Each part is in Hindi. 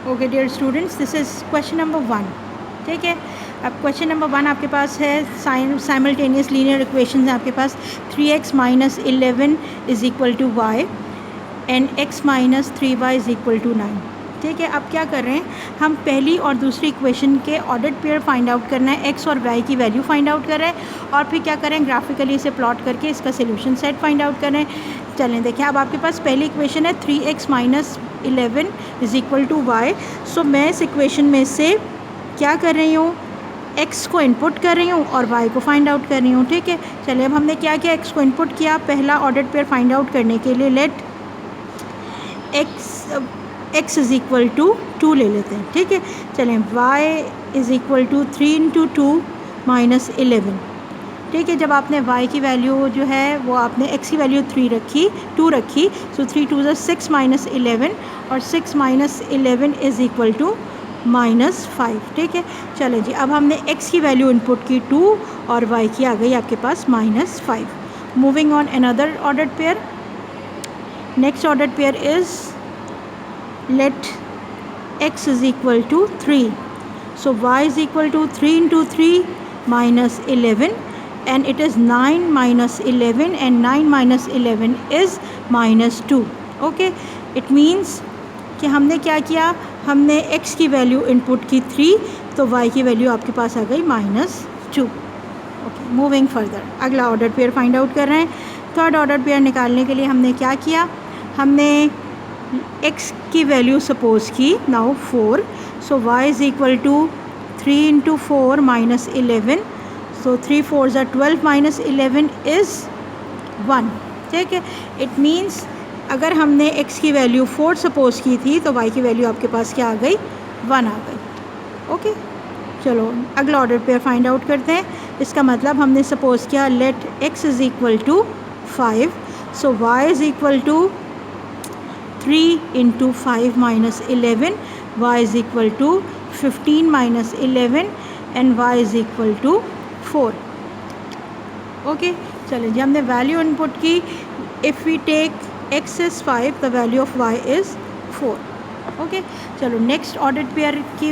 Okay dear students, this is question number 1. ठीक है, अब क्वेश्चन नंबर 1 आपके पास है साइमल्टेनियस लीनियर इक्वेशंस हैं आपके पास. 3x minus 11 is equal to y and x minus 3y is equal to 9. ठीक है, अब क्या कर रहे हैं हम पहली और दूसरी इक्वेशन के ऑर्डर्ड पेयर फाइंड आउट करना है. x और y की वैल्यू फाइंड आउट कर रहे हैं और फिर क्या करें ग्राफिकली इसे प्लॉट करके इसका सोल्यूशन सेट फाइंड आउट करें. चलें देखिए, अब आपके पास पहली इक्वेशन है 3x minus 11 is equal to y. So मैं इस इक्वेशन में से क्या कर रही हूँ, x को इनपुट कर रही हूँ और y को फाइंड आउट कर रही हूँ. ठीक है, चलिए अब हमने क्या किया, x को इनपुट किया. पहला ऑर्डर्ड पेयर फाइंड आउट करने के लिए let x is equal to 2 ले लेते हैं. ठीक है, चलें y is equal to 3 into 2 minus 11. ठीक है, जब आपने y की वैल्यू जो है वो आपने x की वैल्यू 2 रखी. सो 3 2 ज़ा 6 माइनस 11 और 6 minus 11 is equal to minus 5. ठीक है, चलें जी, अब हमने x की वैल्यू इनपुट की 2 और y की आ गई आपके पास minus 5. Moving on another ordered pair. Next ordered pair is let x is equal to 3. So y is equal to 3 into 3 minus 11 and it is 9 minus 11 and 9 minus 11 is minus 2. Okay, it means कि हमने क्या किया, हमने x की वैल्यू इनपुट की 3 तो y की वैल्यू आपके पास आ गई माइनस 2. ओके, मूविंग फर्दर अगला ऑर्डर पेयर फाइंड आउट कर रहे हैं. थर्ड ऑर्डर पेयर निकालने के लिए हमने क्या किया, हमने x की वैल्यू सपोज की now 4. So y is equal to 3 into 4 minus 11. So 3 4 ज़ा 12 माइनस 11 इज़ 1. ठीक है, इट मीन्स अगर हमने x की वैल्यू 4 सपोज की थी तो y की वैल्यू आपके पास क्या आ गई, 1 आ गई. ओके, चलो अगला ऑर्डर पेयर फाइंड आउट करते हैं. इसका मतलब हमने सपोज किया let x is equal to 5. So y is equal to 3 into 5 minus 11, y is equal to 15 minus 11 and y is equal to 4. Okay, चलिए जी, हमने वैल्यू इनपुट की. If we take x is 5 the value of y is 4. Okay, चलो नेक्स्ट ऑर्डर्ड पेयर की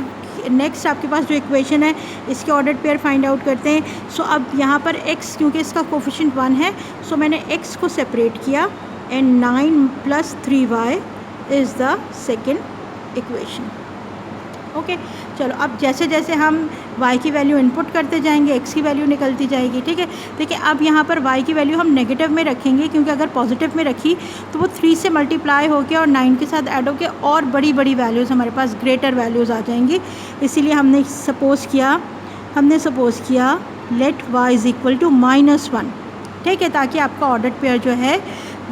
नेक्स्ट आपके पास जो इक्वेशन है इसके ऑर्डर्ड पेयर फाइंड आउट करते हैं. सो अब यहाँ पर x क्योंकि इसका कोफिशिएंट 1 है सो मैंने x को सेपरेट किया and 9 plus 3y is the second equation. Okay, चलो अब जैसे जैसे हम y की वैल्यू इनपुट करते जाएंगे x की वैल्यू निकलती जाएगी. ठीक है, देखिए अब यहाँ पर y की वैल्यू हम नेगेटिव में रखेंगे क्योंकि अगर पॉजिटिव में रखी तो वो 3 से मल्टीप्लाई होके और 9 के साथ ऐड होके और बड़ी बड़ी वैल्यूज़ हमारे पास ग्रेटर वैल्यूज़ आ जाएंगी. इसीलिए हमने सपोज़ किया let y is equal to -1. ठीक है, ताकि आपका ऑर्डर्ड पेयर जो है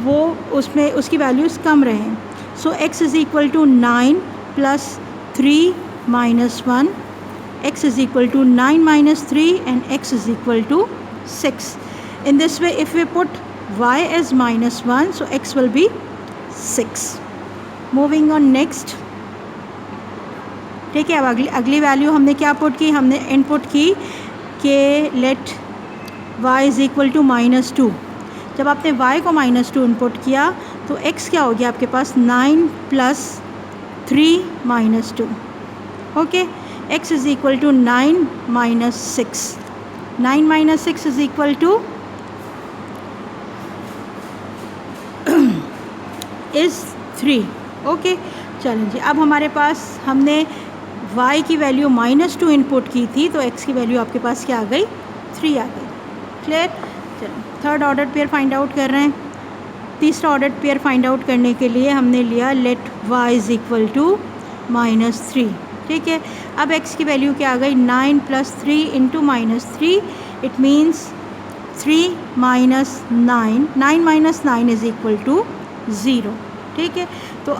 वो उसमें उसकी वैल्यूज़ कम रहें. So x is equal to 9 plus 3 minus 1. X is equal to 9 minus 3 and x is equal to 6. In this way, if we put y as -1, so x will be 6. Moving on next. ठीक है, अब अगली वैल्यू हमने क्या पुट की, हमने इनपुट की कि late y is equal to -2. जब आपने y को -2 इनपुट किया तो x क्या हो गया आपके पास 9 plus 3 minus 2. Okay, x is equal to 9 minus 6. 9 minus 6 is equal to is 3. Okay, चलें जी, अब हमारे पास हमने y की वैल्यू -2 इनपुट की थी तो x की वैल्यू आपके पास क्या आ गई, 3 आ गई. क्लियर. चलो third order pair find out कर रहे हैं. तीसरा ऑर्डर पेयर फाइंड आउट करने के लिए हमने लिया let y is equal to -3. ठीक है, अब x की वैल्यू क्या आ गई, 9 plus 3 into -3. It means 3 minus 9. 9 minus 9 is equal to 0. ठीक है, तो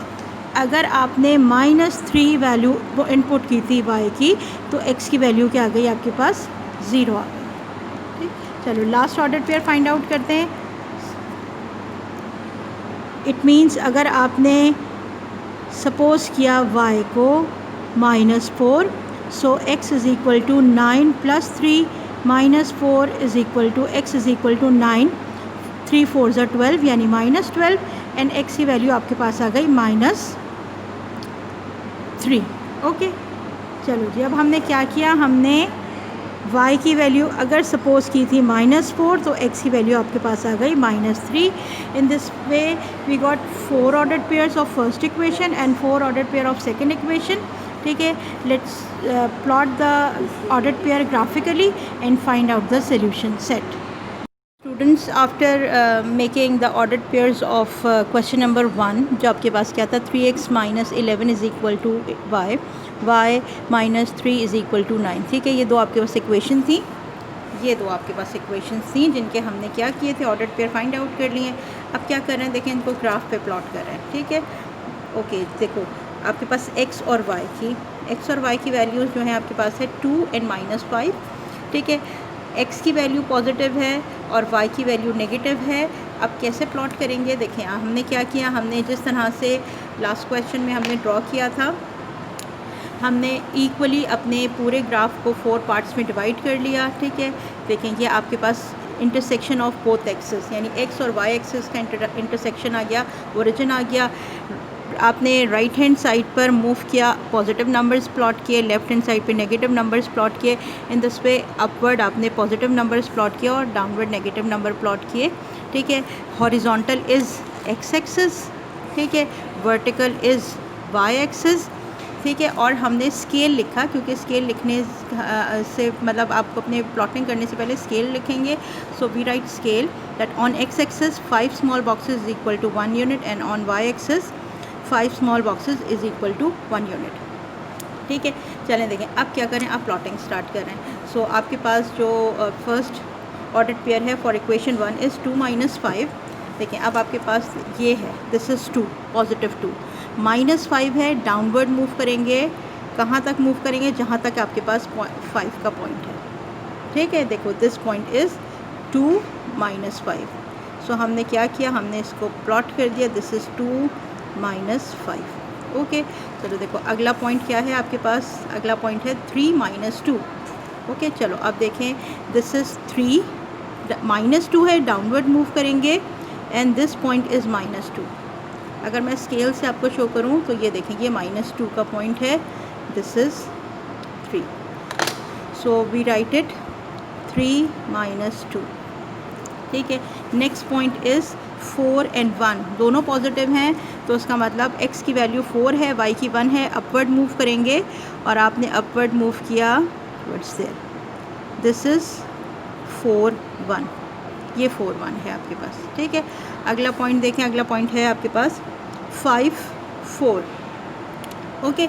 अगर आपने -3 वैल्यू वो इनपुट की थी y की तो x की वैल्यू क्या आ गई आपके पास, 0 आ गई. ठीक, चलो last order pair find out करते हैं. इट मीन्स अगर आपने सपोज़ किया y को -4. So x is equal to 9 plus 3 minus 4 is equal to x is equal to 9. 3 4 ज़ा 12 यानी -12 एंड x की वैल्यू आपके पास आ गई -3. ओके, चलो जी, अब हमने क्या किया, हमने y की वैल्यू अगर सपोज़ की थी -4 तो x की वैल्यू आपके पास आ गई -3. In this way we got 4 ordered pairs of first equation and 4 ordered pair of second equation. ठीक है, let's plot the ordered pair graphically and find out the solution set. Students, after making the ordered pairs of question number 1, जो आपके पास क्या था, 3x - 11 is equal to y, y - 3 is equal to 9. ठीक है, ये दो आपके पास इक्वेशन थी, ये दो आपके पास इक्वेशन थी जिनके हमने क्या किए थे, ऑर्डर्ड पेयर फाइंड आउट कर लिए. अब क्या कर रहे हैं, देखें, इनको ग्राफ पे प्लॉट कर रहे हैं. ठीक है, ओके, देखो आपके पास x और y की वैल्यूज़ जो हैं आपके पास है 2 and -5. ठीक है, x की वैल्यू पॉजिटिव है और y की वैल्यू नेगेटिव है. अब कैसे प्लॉट करेंगे, देखें हमने क्या किया, हमने जिस तरह से लास्ट क्वेश्चन में हमने ड्रॉ किया था, हमने इक्वली अपने पूरे ग्राफ को 4 पार्ट्स में डिवाइड कर लिया. ठीक है, देखें ये आपके पास इंटरसेक्शन ऑफ बोथ एक्सेस, यानी x और y एक्सेस का इंटरसेक्शन आ गया, ओरिजिन आ गया. आपने राइट हैंड साइड पर मूव किया, पॉजिटिव नंबर्स प्लॉट किए, लेफ़्ट हैंड साइड पे नेगेटिव नंबर्स प्लॉट किए. इन दिस वे अपवर्ड आपने पॉजिटिव नंबर्स प्लॉट किया और डाउनवर्ड नेगेटिव नंबर प्लॉट किए. ठीक है, हॉरिजॉन्टल इज़ x एक्सिस. ठीक है, वर्टिकल इज़ y एक्सिस. ठीक है, और हमने स्केल लिखा, क्योंकि स्केल लिखने से मतलब आपको अपने प्लॉटिंग करने से पहले स्केल लिखेंगे. So we write scale that on x axis 5 small boxes is equal to 1 unit and on y axis 5 small boxes is equal to 1 unit. ठीक है, चलें देखें अब क्या करें, आप प्लॉटिंग स्टार्ट करें. सो आपके पास जो फर्स्ट ऑर्डर्ड पेयर है फॉर इक्वेशन 1 इज़ 2 - 5. देखें अब आपके पास ये है, दिस इज़ 2, पॉजिटिव 2. -5 है, डाउनवर्ड मूव करेंगे, कहाँ तक मूव करेंगे, जहाँ तक आपके पास 5 का पॉइंट है. ठीक है, देखो दिस पॉइंट इज़ 2 - 5. सो हमने क्या किया, हमने इसको प्लॉट कर दिया, दिस इज़ 2 - 5. ओके, चलो देखो अगला पॉइंट क्या है आपके पास, अगला पॉइंट है 3 - 2. ओके, चलो अब देखें, दिस इज़ 3, -2 है, डाउनवर्ड मूव करेंगे एंड दिस पॉइंट इज़ -2. अगर मैं स्केल से आपको शो करूं तो ये देखें, ये -2 का पॉइंट है, this is 3. So we write it 3 - 2. ठीक है, नेक्स्ट पॉइंट इज़ 4 and 1, दोनों पॉजिटिव हैं, तो उसका मतलब x की वैल्यू 4 है, y की 1 है. अपवर्ड मूव करेंगे और आपने अपवर्ड मूव किया टुवर्ड्स देयर, दिस इज़ 4 1, ये 4 1 है आपके पास. ठीक है, अगला पॉइंट देखें, अगला पॉइंट है आपके पास 5 4. ओके,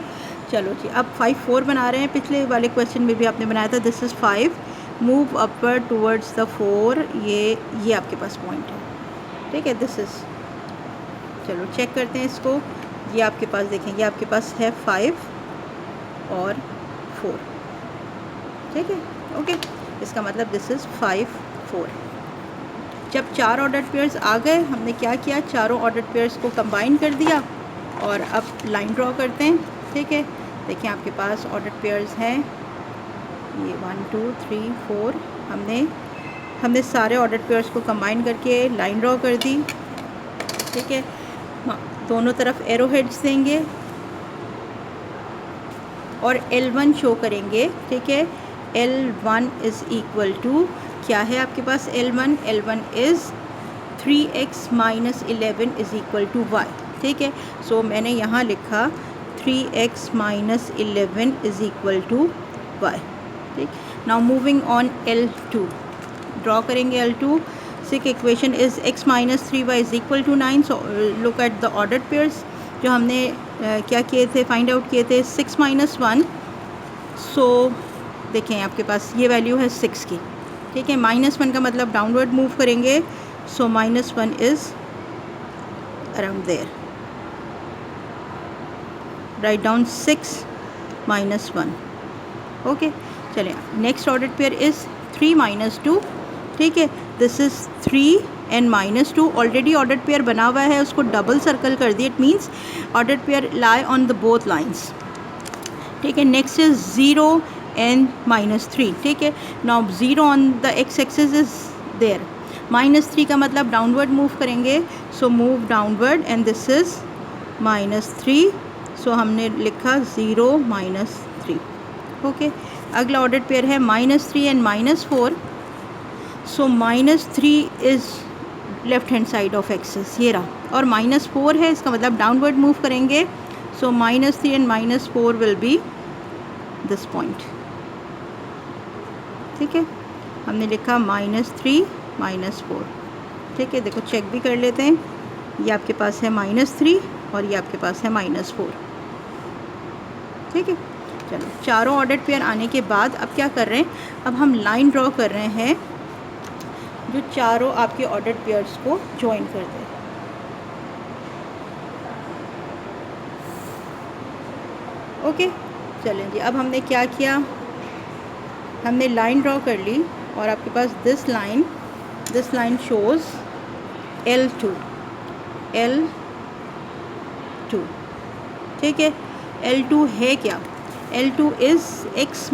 चलो जी, अब 5 4 बना रहे हैं, पिछले वाले क्वेश्चन में भी आपने बनाया था, this is 5, move upward towards the 4, ये आपके पास पॉइंट है. ठीक है, दिस इज़, चलो चेक करते हैं इसको, ये आपके पास देखें, ये आपके पास है 5 और 4. ठीक है, ओके, इसका मतलब दिस इज़ 5 4. जब 4 ऑर्डर्ड पेयर्स आ गए, हमने क्या किया, चारों ऑर्डर्ड पेयर्स को कंबाइन कर दिया और अब लाइन ड्रॉ करते हैं. ठीक है, देखिए आपके पास ऑर्डर्ड पेयर्स हैं, ये 1 2 3 4, हमने सारे ऑर्डर्ड पेयर्स को कंबाइन करके लाइन ड्रॉ कर दी. ठीक है, दोनों तरफ एरो हेड्स देंगे और L1 शो करेंगे. ठीक है, L1 इज़ इक्वल टू, क्या है आपके पास L1 is 3x - 11 is equal to y. ठीक है, सो मैंने यहाँ लिखा 3x - 11 is equal to y. ठीक, now moving on L2, draw करेंगे L2. सिक equation is x - 3y is equal to 9. So look at the ordered pairs जो हमने क्या किए थे, फाइंड आउट किए थे, 6 - 1. सो देखें आपके पास ये वैल्यू है 6 की. ठीक है, -1 का मतलब डाउनवर्ड मूव करेंगे, so -1 is around there. Right down 6 - 1. Okay, चलिए नेक्स्ट ऑर्डर्ड पेयर इज़ 3 - 2. ठीक है, this is 3 and -2. Already ordered pair बना हुआ है, उसको डबल सर्कल कर दिए, it means ordered pair lie on the both lines. ठीक है, नेक्स्ट इज़ 0 and -3. ठीक है, now 0 on the x axis is there, -3 का मतलब डाउनवर्ड मूव करेंगे, so move downward and this is -3. सो हमने लिखा 0 -3। ओके, अगला ऑर्डर पेयर है -3 and -4। So -3 is left hand side of axis, ये रहा, और -4 है, इसका मतलब डाउनवर्ड मूव करेंगे। सो -3 and -4 will be this point. ठीक है, हमने लिखा -3 -4। ठीक है, देखो चेक भी कर लेते हैं, ये आपके पास है -3 और ये आपके पास है -4। ठीक है, चलो चारों ऑर्डर पेयर आने के बाद अब क्या कर रहे हैं, अब हम लाइन ड्रॉ कर रहे हैं जो चारों आपके ऑर्डर पेयर्स को ज्वाइन कर दे। ओके, चलें जी, अब हमने क्या किया, हमने लाइन ड्रॉ कर ली और आपके पास दिस लाइन शोज़ L2। ठीक है, L2 है क्या, L2 इज़ x -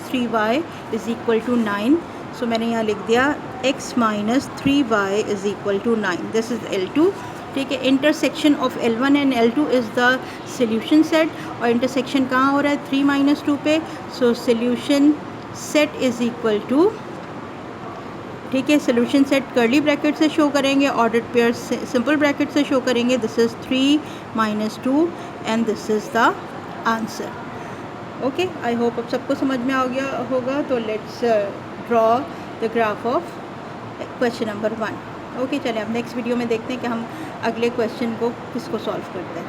3y = 9। सो मैंने यहाँ लिख दिया x - 3y = 9, this is L2। ठीक है, intersection of L1 and L2 is the solution set, और इंटरसेक्शन कहाँ हो रहा है, 3 - 2 पे। So solution set is equal to, ठीक है, सोल्यूशन सेट कर्ली ब्रैकेट से शो करेंगे, ऑर्डर पेयर सिंपल ब्रैकेट से शो करेंगे। This is 3 - 2 and this is the answer. Okay, I hope अब सबको समझ में आ गया होगा। तो let's draw the graph of question number 1। Okay, चलिए अब नेक्स्ट वीडियो में देखते हैं कि हम अगले क्वेश्चन को किसको सॉल्व करते हैं।